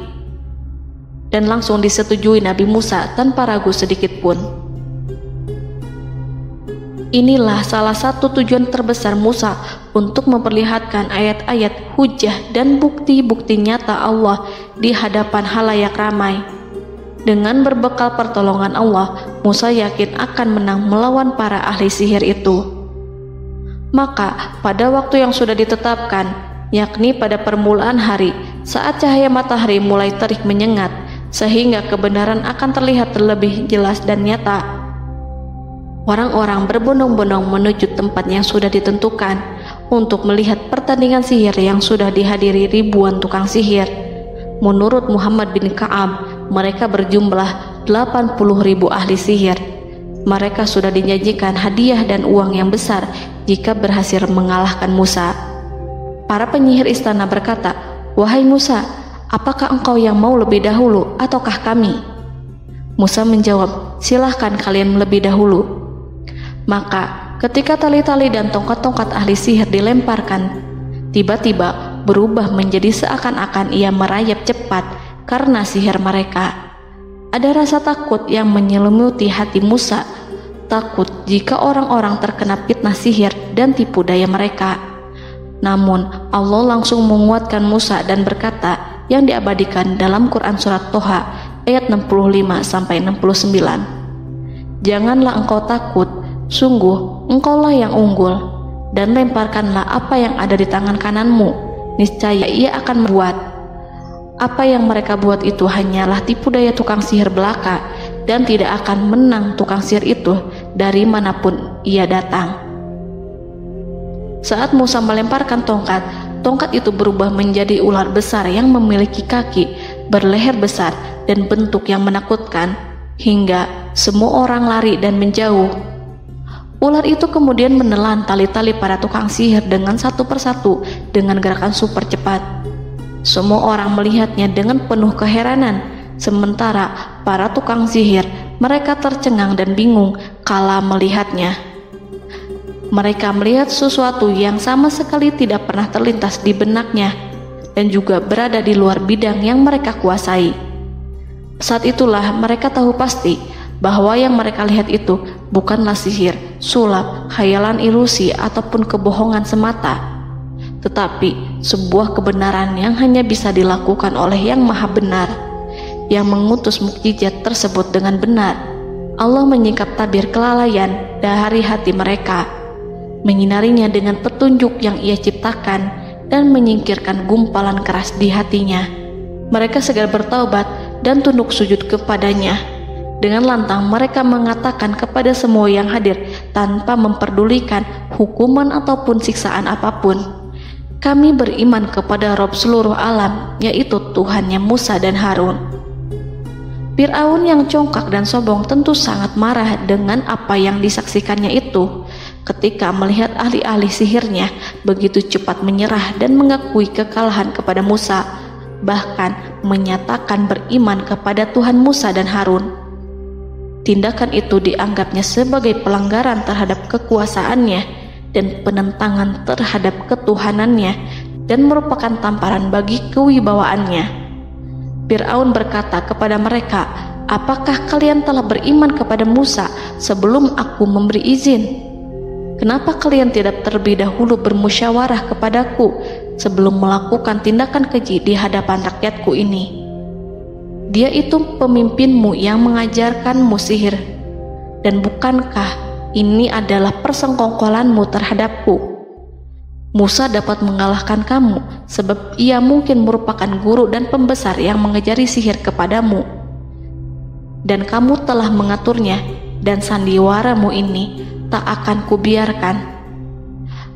dan langsung disetujui Nabi Musa tanpa ragu sedikit pun. Inilah salah satu tujuan terbesar Musa untuk memperlihatkan ayat-ayat hujah dan bukti-bukti nyata Allah di hadapan halayak ramai. Dengan berbekal pertolongan Allah, Musa yakin akan menang melawan para ahli sihir itu. Maka pada waktu yang sudah ditetapkan, yakni pada permulaan hari, saat cahaya matahari mulai terik menyengat, sehingga kebenaran akan terlihat terlebih jelas dan nyata, orang-orang berbondong-bondong menuju tempat yang sudah ditentukan untuk melihat pertandingan sihir yang sudah dihadiri ribuan tukang sihir. Menurut Muhammad bin Ka'ab, mereka berjumlah 80.000 ahli sihir. Mereka sudah dijanjikan hadiah dan uang yang besar jika berhasil mengalahkan Musa. Para penyihir istana berkata, wahai Musa, apakah engkau yang mau lebih dahulu ataukah kami? Musa menjawab, silahkan kalian lebih dahulu. Maka ketika tali-tali dan tongkat-tongkat ahli sihir dilemparkan, tiba-tiba berubah menjadi seakan-akan ia merayap cepat karena sihir mereka. Ada rasa takut yang menyelimuti hati Musa, takut jika orang-orang terkena fitnah sihir dan tipu daya mereka. Namun Allah langsung menguatkan Musa dan berkata, yang diabadikan dalam Quran Surat Toha ayat 65-69. Janganlah engkau takut, sungguh engkaulah yang unggul, dan lemparkanlah apa yang ada di tangan kananmu, niscaya ia akan membuat. Apa yang mereka buat itu hanyalah tipu daya tukang sihir belaka, dan tidak akan menang tukang sihir itu dari manapun ia datang. Saat Musa melemparkan tongkat, tongkat itu berubah menjadi ular besar yang memiliki kaki, berleher besar, dan bentuk yang menakutkan, hingga semua orang lari dan menjauh. Ular itu kemudian menelan tali-tali para tukang sihir dengan satu persatu dengan gerakan super cepat. Semua orang melihatnya dengan penuh keheranan, sementara para tukang sihir mereka tercengang dan bingung kala melihatnya. Mereka melihat sesuatu yang sama sekali tidak pernah terlintas di benaknya dan juga berada di luar bidang yang mereka kuasai. Saat itulah mereka tahu pasti bahwa yang mereka lihat itu bukanlah sihir, sulap, khayalan ilusi ataupun kebohongan semata, tetapi sebuah kebenaran yang hanya bisa dilakukan oleh Yang Maha Benar, yang mengutus mukjizat tersebut dengan benar. Allah menyingkap tabir kelalaian dari hati mereka, menyinarinya dengan petunjuk yang Ia ciptakan dan menyingkirkan gumpalan keras di hatinya. Mereka segera bertaubat dan tunduk sujud kepadanya. Dengan lantang mereka mengatakan kepada semua yang hadir tanpa memperdulikan hukuman ataupun siksaan apapun, "Kami beriman kepada Rob seluruh alam, yaitu Tuhannya Musa dan Harun." Fir'aun yang congkak dan sombong tentu sangat marah dengan apa yang disaksikannya itu. Ketika melihat ahli-ahli sihirnya begitu cepat menyerah dan mengakui kekalahan kepada Musa, bahkan menyatakan beriman kepada Tuhan Musa dan Harun. Tindakan itu dianggapnya sebagai pelanggaran terhadap kekuasaannya dan penentangan terhadap ketuhanannya dan merupakan tamparan bagi kewibawaannya. Fir'aun berkata kepada mereka, "Apakah kalian telah beriman kepada Musa sebelum aku memberi izin? Kenapa kalian tidak terlebih dahulu bermusyawarah kepadaku sebelum melakukan tindakan keji di hadapan rakyatku ini? Dia itu pemimpinmu yang mengajarkanmu sihir, dan bukankah ini adalah persengkongkolanmu terhadapku? Musa dapat mengalahkan kamu sebab ia mungkin merupakan guru dan pembesar yang mengajari sihir kepadamu, dan kamu telah mengaturnya, dan sandiwaramu ini tak akan kubiarkan.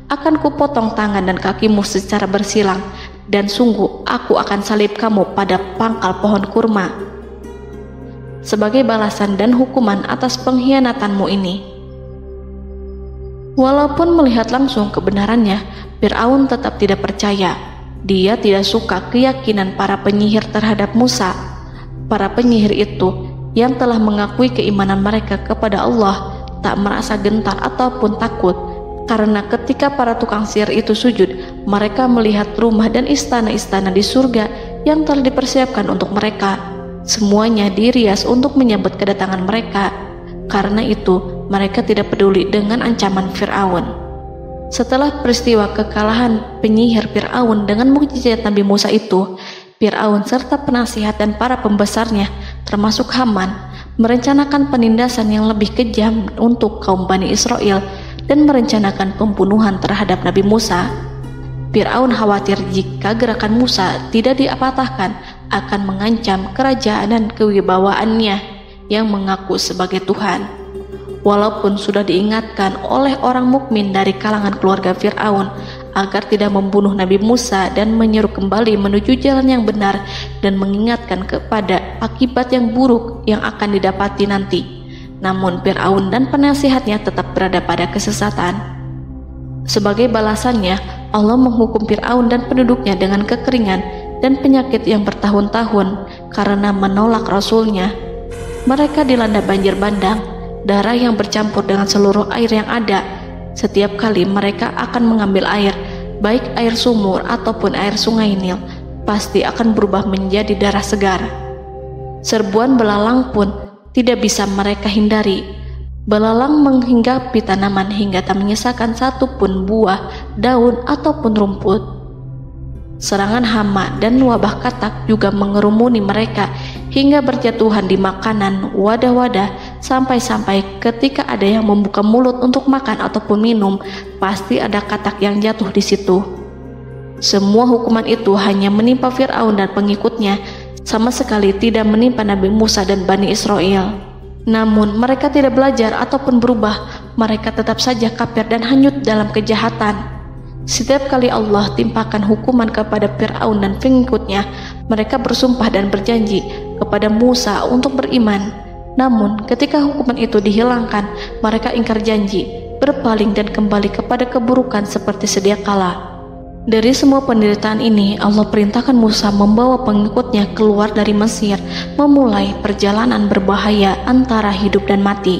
Akan kupotong tangan dan kakimu secara bersilang, dan sungguh aku akan salib kamu pada pangkal pohon kurma sebagai balasan dan hukuman atas pengkhianatanmu ini." Walaupun melihat langsung kebenarannya, Fir'aun tetap tidak percaya. Dia tidak suka keyakinan para penyihir terhadap Musa. Para penyihir itu yang telah mengakui keimanan mereka kepada Allah tak merasa gentar ataupun takut, karena ketika para tukang sihir itu sujud, mereka melihat rumah dan istana-istana di surga yang telah dipersiapkan untuk mereka. Semuanya dirias untuk menyambut kedatangan mereka. Karena itu, mereka tidak peduli dengan ancaman Fir'aun. Setelah peristiwa kekalahan penyihir Fir'aun dengan mukjizat Nabi Musa itu, Fir'aun serta penasihat dan para pembesarnya, termasuk Haman, merencanakan penindasan yang lebih kejam untuk kaum Bani Israel dan merencanakan pembunuhan terhadap Nabi Musa. Fir'aun khawatir jika gerakan Musa tidak dipatahkan akan mengancam kerajaan dan kewibawaannya yang mengaku sebagai Tuhan. Walaupun sudah diingatkan oleh orang mukmin dari kalangan keluarga Fir'aun agar tidak membunuh Nabi Musa dan menyeru kembali menuju jalan yang benar dan mengingatkan kepada akibat yang buruk yang akan didapati nanti, namun Fir'aun dan penasihatnya tetap berada pada kesesatan. Sebagai balasannya, Allah menghukum Fir'aun dan penduduknya dengan kekeringan dan penyakit yang bertahun-tahun karena menolak Rasulnya. Mereka dilanda banjir bandang, darah yang bercampur dengan seluruh air yang ada. Setiap kali mereka akan mengambil air, baik air sumur ataupun air sungai Nil, pasti akan berubah menjadi darah segar. Serbuan belalang pun tidak bisa mereka hindari. Belalang menghinggapi tanaman hingga tak menyisakan satupun buah, daun ataupun rumput. Serangan hama dan wabah katak juga mengerumuni mereka hingga berjatuhan di makanan, wadah-wadah, sampai-sampai ketika ada yang membuka mulut untuk makan ataupun minum, pasti ada katak yang jatuh di situ. Semua hukuman itu hanya menimpa Fir'aun dan pengikutnya, sama sekali tidak menimpa Nabi Musa dan Bani Israel. Namun mereka tidak belajar ataupun berubah, mereka tetap saja kafir dan hanyut dalam kejahatan. Setiap kali Allah timpakan hukuman kepada Fir'aun dan pengikutnya, mereka bersumpah dan berjanji kepada Musa untuk beriman. Namun ketika hukuman itu dihilangkan, mereka ingkar janji berpaling dan kembali kepada keburukan seperti sedia kala. Dari semua penderitaan ini, Allah perintahkan Musa membawa pengikutnya keluar dari Mesir, memulai perjalanan berbahaya antara hidup dan mati.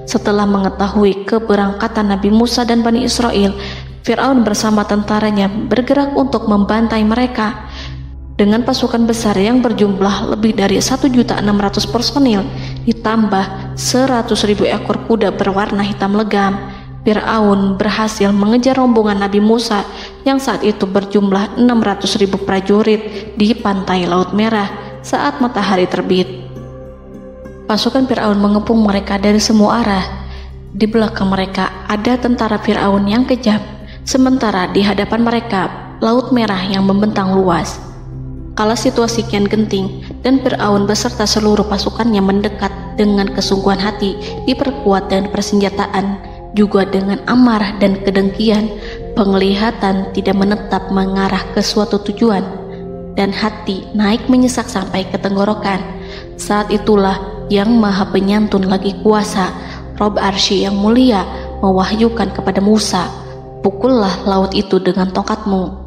Setelah mengetahui keberangkatan Nabi Musa dan Bani Israel, Fir'aun bersama tentaranya bergerak untuk membantai mereka. Dengan pasukan besar yang berjumlah lebih dari 1.600.000 personil, ditambah 100.000 ekor kuda berwarna hitam legam, Fir'aun berhasil mengejar rombongan Nabi Musa yang saat itu berjumlah 600.000 prajurit di pantai Laut Merah saat matahari terbit. Pasukan Fir'aun mengepung mereka dari semua arah. Di belakang mereka ada tentara Fir'aun yang kejam, sementara di hadapan mereka Laut Merah yang membentang luas. Kala situasi kian genting dan Fir'aun beserta seluruh pasukannya mendekat dengan kesungguhan hati, diperkuat dan persenjataan, juga dengan amarah dan kedengkian, penglihatan tidak menetap mengarah ke suatu tujuan, dan hati naik menyesak sampai ke tenggorokan. Saat itulah Yang Maha Penyantun lagi kuasa, Rob Arsy yang mulia, mewahyukan kepada Musa, "Pukullah laut itu dengan tongkatmu."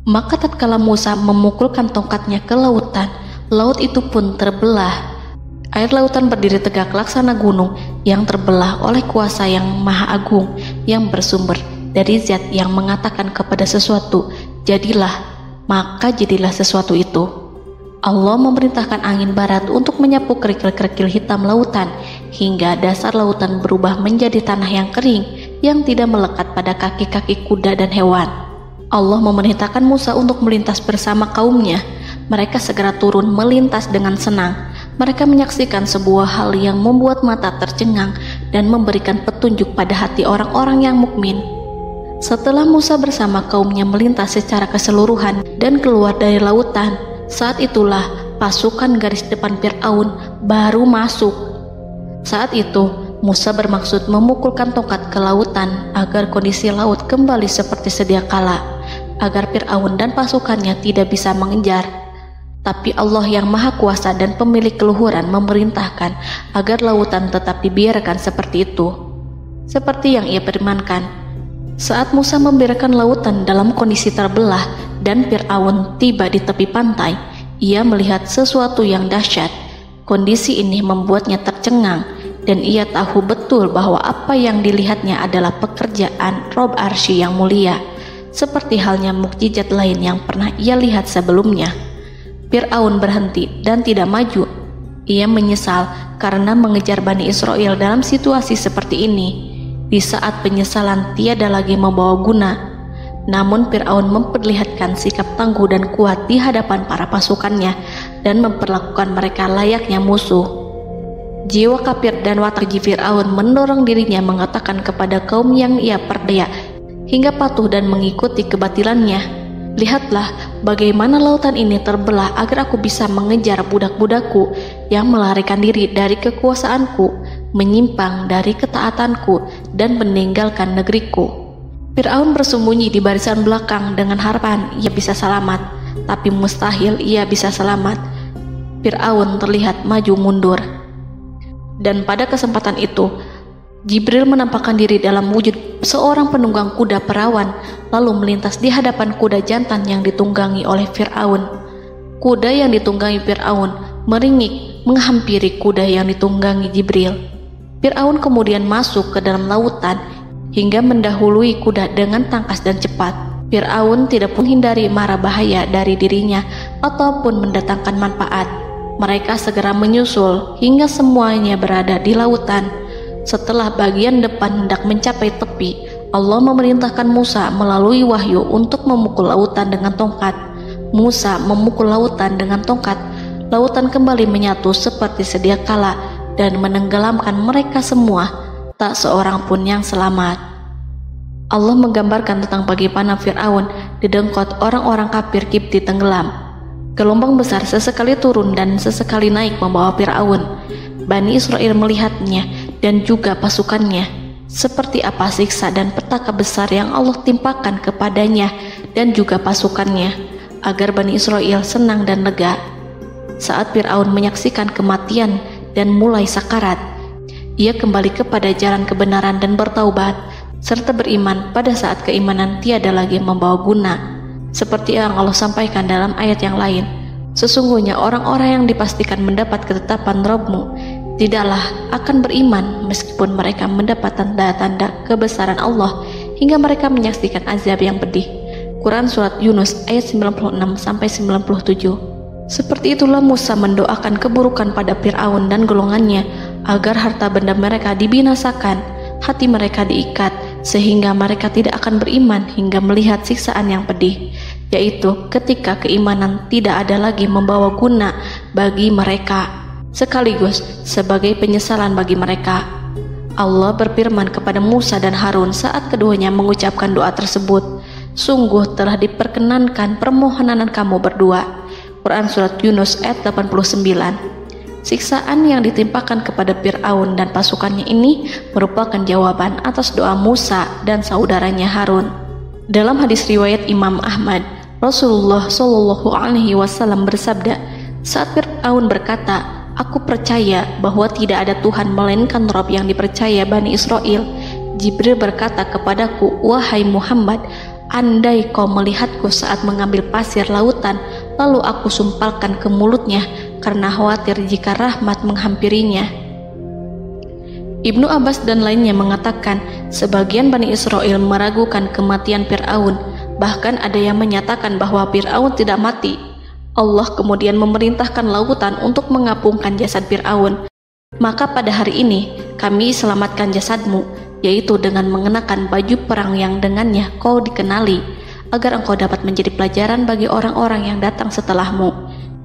Maka tatkala Musa memukulkan tongkatnya ke lautan, laut itu pun terbelah. Air lautan berdiri tegak laksana gunung yang terbelah oleh kuasa yang maha agung, yang bersumber dari zat yang mengatakan kepada sesuatu, "Jadilah," maka jadilah sesuatu itu. Allah memerintahkan angin barat untuk menyapu kerikil-kerikil hitam lautan, hingga dasar lautan berubah menjadi tanah yang kering, yang tidak melekat pada kaki-kaki kuda dan hewan. Allah memerintahkan Musa untuk melintas bersama kaumnya. Mereka segera turun melintas dengan senang. Mereka menyaksikan sebuah hal yang membuat mata tercengang dan memberikan petunjuk pada hati orang-orang yang mukmin. Setelah Musa bersama kaumnya melintas secara keseluruhan dan keluar dari lautan, saat itulah pasukan garis depan Fir'aun baru masuk. Saat itu Musa bermaksud memukulkan tongkat ke lautan agar kondisi laut kembali seperti sedia kala, agar Fir'aun dan pasukannya tidak bisa mengejar. Tapi Allah yang Maha Kuasa dan pemilik keluhuran memerintahkan agar lautan tetap dibiarkan seperti itu, seperti yang ia firmankan. Saat Musa membiarkan lautan dalam kondisi terbelah dan Fir'aun tiba di tepi pantai, ia melihat sesuatu yang dahsyat. Kondisi ini membuatnya tercengang, dan ia tahu betul bahwa apa yang dilihatnya adalah pekerjaan Rob Arsy yang mulia, seperti halnya mukjizat lain yang pernah ia lihat sebelumnya. Fir'aun berhenti dan tidak maju. Ia menyesal karena mengejar Bani Israel dalam situasi seperti ini, di saat penyesalan tiada lagi membawa guna. Namun Fir'aun memperlihatkan sikap tangguh dan kuat di hadapan para pasukannya dan memperlakukan mereka layaknya musuh. Jiwa kafir dan watak Fir'aun mendorong dirinya mengatakan kepada kaum yang ia perdaya hingga patuh dan mengikuti kebatilannya, "Lihatlah bagaimana lautan ini terbelah agar aku bisa mengejar budak-budakku yang melarikan diri dari kekuasaanku, menyimpang dari ketaatanku, dan meninggalkan negeriku." Fir'aun bersembunyi di barisan belakang dengan harapan ia bisa selamat, tapi mustahil ia bisa selamat. Fir'aun terlihat maju mundur. Dan pada kesempatan itu, Jibril menampakkan diri dalam wujud seorang penunggang kuda perawan, lalu melintas di hadapan kuda jantan yang ditunggangi oleh Fir'aun. Kuda yang ditunggangi Fir'aun meringik menghampiri kuda yang ditunggangi Jibril. Fir'aun kemudian masuk ke dalam lautan hingga mendahului kuda dengan tangkas dan cepat. Fir'aun tidak menghindari mara bahaya dari dirinya ataupun mendatangkan manfaat. Mereka segera menyusul hingga semuanya berada di lautan. Setelah bagian depan hendak mencapai tepi, Allah memerintahkan Musa melalui wahyu untuk memukul lautan dengan tongkat. Musa memukul lautan dengan tongkat. Lautan kembali menyatu seperti sedia kala dan menenggelamkan mereka semua. Tak seorang pun yang selamat. Allah menggambarkan tentang bagaimana Fir'aun didengkot orang-orang kafir Kipti tenggelam. Gelombang besar sesekali turun dan sesekali naik membawa Fir'aun. Bani Israel melihatnya dan juga pasukannya, seperti apa siksa dan petaka besar yang Allah timpakan kepadanya dan juga pasukannya, agar Bani Israel senang dan lega. Saat Fir'aun menyaksikan kematian dan mulai sakarat, ia kembali kepada jalan kebenaran dan bertaubat, serta beriman pada saat keimanan tiada lagi membawa guna. Seperti yang Allah sampaikan dalam ayat yang lain, sesungguhnya orang-orang yang dipastikan mendapat ketetapan Rabb-Mu tidaklah akan beriman meskipun mereka mendapat tanda-tanda kebesaran Allah hingga mereka menyaksikan azab yang pedih. Quran Surat Yunus ayat 96-97. Seperti itulah Musa mendoakan keburukan pada Fir'aun dan golongannya agar harta benda mereka dibinasakan, hati mereka diikat sehingga mereka tidak akan beriman hingga melihat siksaan yang pedih, yaitu ketika keimanan tidak ada lagi membawa guna bagi mereka, sekaligus sebagai penyesalan bagi mereka. Allah berfirman kepada Musa dan Harun saat keduanya mengucapkan doa tersebut, sungguh telah diperkenankan permohonan kamu berdua. Quran Surat Yunus ayat 89. Siksaan yang ditimpakan kepada Fir'aun dan pasukannya ini merupakan jawaban atas doa Musa dan saudaranya Harun. Dalam hadis riwayat Imam Ahmad, Rasulullah Shallallahu Alaihi Wasallam bersabda, saat Fir'aun berkata, aku percaya bahwa tidak ada Tuhan melainkan Rabb yang dipercaya Bani Israel, Jibril berkata kepadaku, wahai Muhammad, andai kau melihatku saat mengambil pasir lautan, lalu aku sumpalkan ke mulutnya karena khawatir jika rahmat menghampirinya. Ibnu Abbas dan lainnya mengatakan, sebagian Bani Israel meragukan kematian Fir'aun, bahkan ada yang menyatakan bahwa Fir'aun tidak mati. Allah kemudian memerintahkan lautan untuk mengapungkan jasad Fir'aun. Maka pada hari ini kami selamatkan jasadmu, yaitu dengan mengenakan baju perang yang dengannya kau dikenali, agar engkau dapat menjadi pelajaran bagi orang-orang yang datang setelahmu,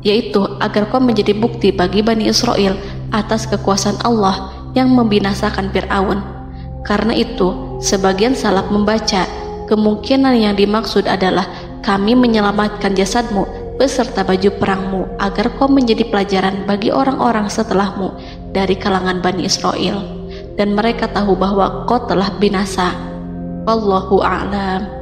yaitu agar kau menjadi bukti bagi Bani Israel atas kekuasaan Allah yang membinasakan Fir'aun. Karena itu, sebagian salaf membaca, kemungkinan yang dimaksud adalah kami menyelamatkan jasadmu beserta baju perangmu agar kau menjadi pelajaran bagi orang-orang setelahmu dari kalangan Bani Israel, dan mereka tahu bahwa kau telah binasa. Wallahu a'lam.